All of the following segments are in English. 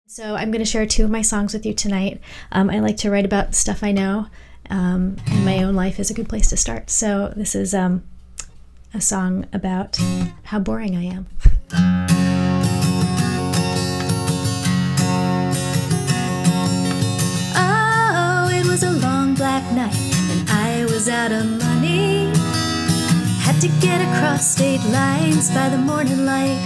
So I'm going to share two of my songs with you tonight. I like to write about stuff I know, and my own life is a good place to start. So this is a song about how boring I am. Oh, it was a long black night, and I was out of money. Had to get across state lines by the morning light.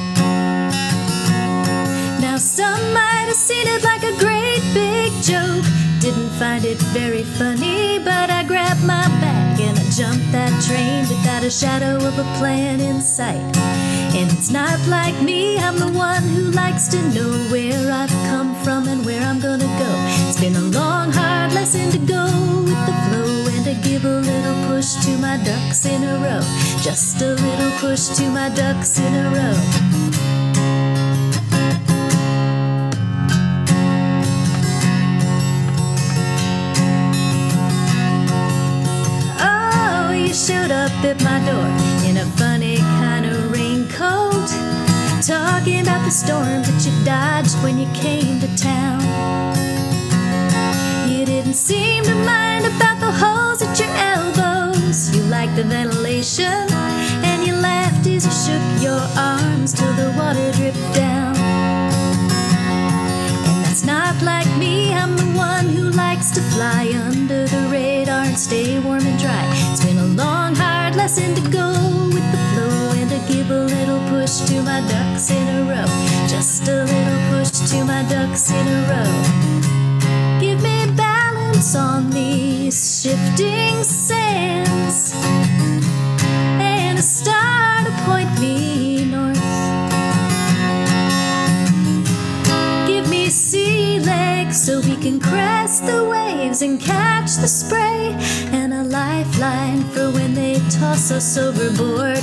Now some might have seen it like a great big joke. Didn't find it very funny, but I grabbed my bag and I jumped that train without a shadow of a plan in sight. And it's not like me, I'm the one who likes to know where I've come from and where I'm gonna go. It's been a long, hard lesson to go with the flow and to give a little push to my ducks in a row. Just a little push to my ducks in a row. Showed up at my door in a funny kind of raincoat, talking about the storms that you dodged when you came to town. You didn't seem to mind about the holes at your elbows. You liked the ventilation, and you laughed as you shook your arms till the water dripped down. And that's not like me, I'm the one who likes to fly under the radar and stay warm and dry. It's been a long, hard lesson to go with the flow and to give a little push to my ducks in a row. Just a little push to my ducks in a row. Give me balance on these shifting sands and a star to point me north. Give me sea legs so we can crest the waves and catch the spray, and a lifeline for when they toss us overboard.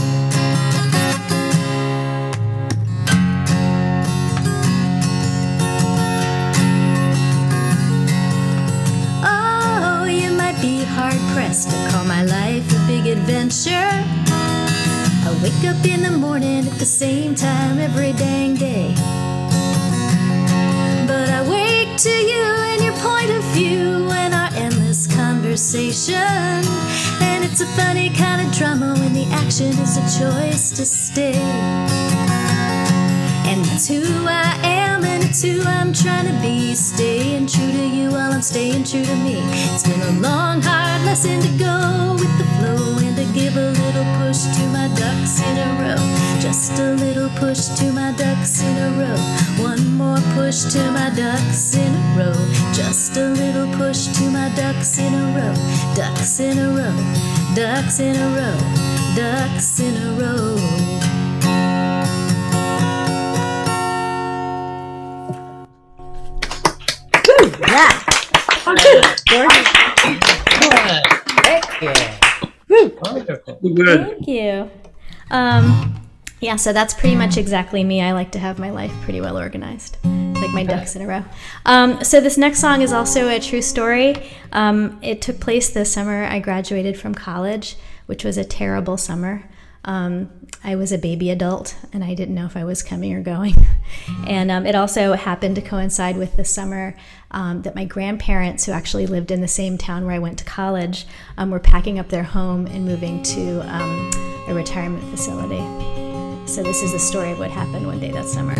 Oh, you might be hard-pressed to call my life a big adventure. I wake up in the morning at the same time every dang day. But I wake to you and your point of view and our endless conversation. And it's a funny kind of drama when the action is a choice to stay. And that's who I am and it's who I'm trying to be. Staying true to you while I'm staying true to me. It's been a long, hard lesson to go with the flow and to give a little push to my ducks in a row. Just a little push to my ducks in a row. One more push to my ducks in a row. Just a little push to my ducks in a row. Ducks in a row. Ducks in a row. Ducks in a row. Yeah. Thank you. Yeah, so that's pretty much exactly me. I like to have my life pretty well organized, like my ducks in a row. So this next song is also a true story. It took place this summer. I graduated from college, which was a terrible summer. I was a baby adult, and I didn't know if I was coming or going. And it also happened to coincide with the summer that my grandparents, who actually lived in the same town where I went to college, were packing up their home and moving to a retirement facility. So this is the story of what happened one day that summer.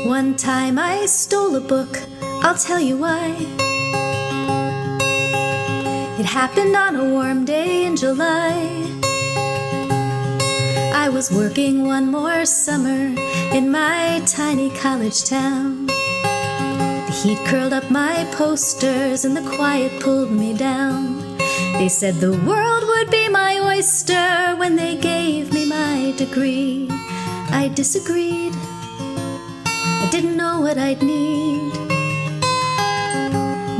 One time I stole a book, I'll tell you why. It happened on a warm day in July. I was working one more summer in my tiny college town. The heat curled up my posters and the quiet pulled me down. They said the world would be my oyster when they gave me my degree. I disagreed. I didn't know what I'd need.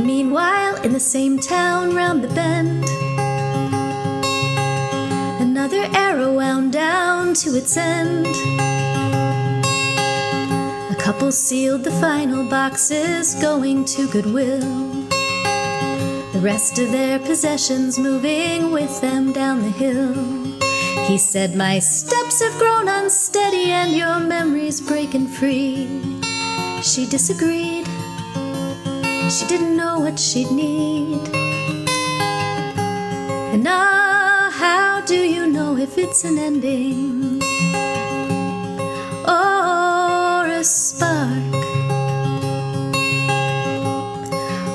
Meanwhile, in the same town round the bend, another arrow wound down to its end. A couple sealed the final boxes, going to Goodwill. The rest of their possessions moving with them down the hill. He said, my steps have grown unsteady and your memory's breaking free. She disagreed. She didn't know what she'd need. And how do you know if it's an ending or a spark?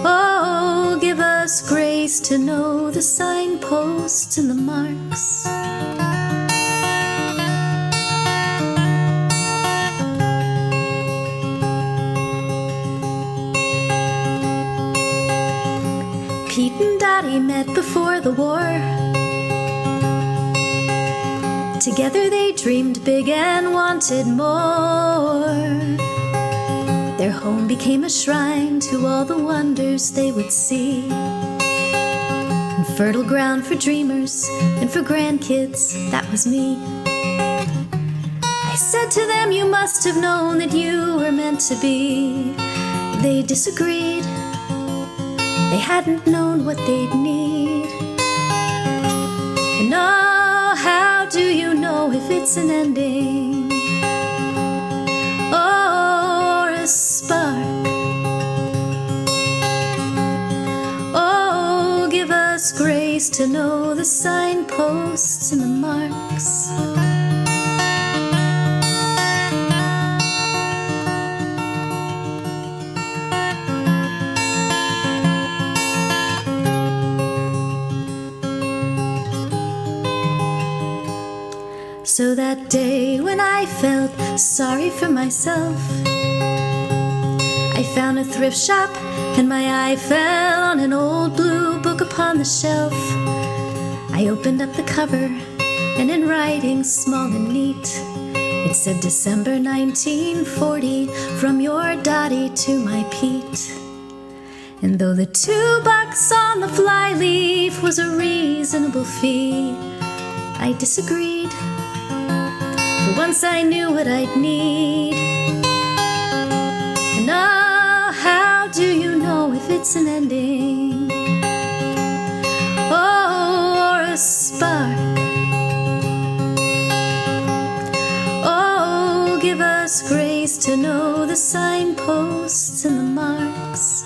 Oh, give us grace to know the signposts and the marks. Pete and Dottie met before the war. Together they dreamed big and wanted more. Their home became a shrine to all the wonders they would see, and fertile ground for dreamers and for grandkids. That was me. I said to them, you must have known that you were meant to be. They disagreed. They hadn't known what they'd need. And oh, how do you know if it's an ending or a spark? Oh, give us grace to know the signposts and the marks. So that day when I felt sorry for myself, I found a thrift shop and my eye fell on an old blue book upon the shelf. I opened up the cover and in writing small and neat, it said December 1940, from your Dottie to my Pete. And though the $2 on the flyleaf was a reasonable fee, I disagreed. For once I knew what I'd need. And oh, how do you know if it's an ending or a spark? Oh, give us grace to know the signposts and the marks.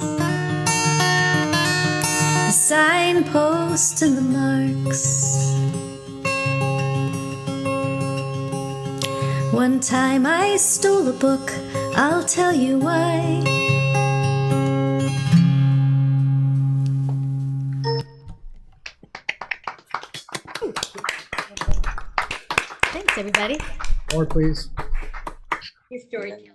The signposts and the marks. One time I stole a book, I'll tell you why. Thanks, everybody. More, please. Your story.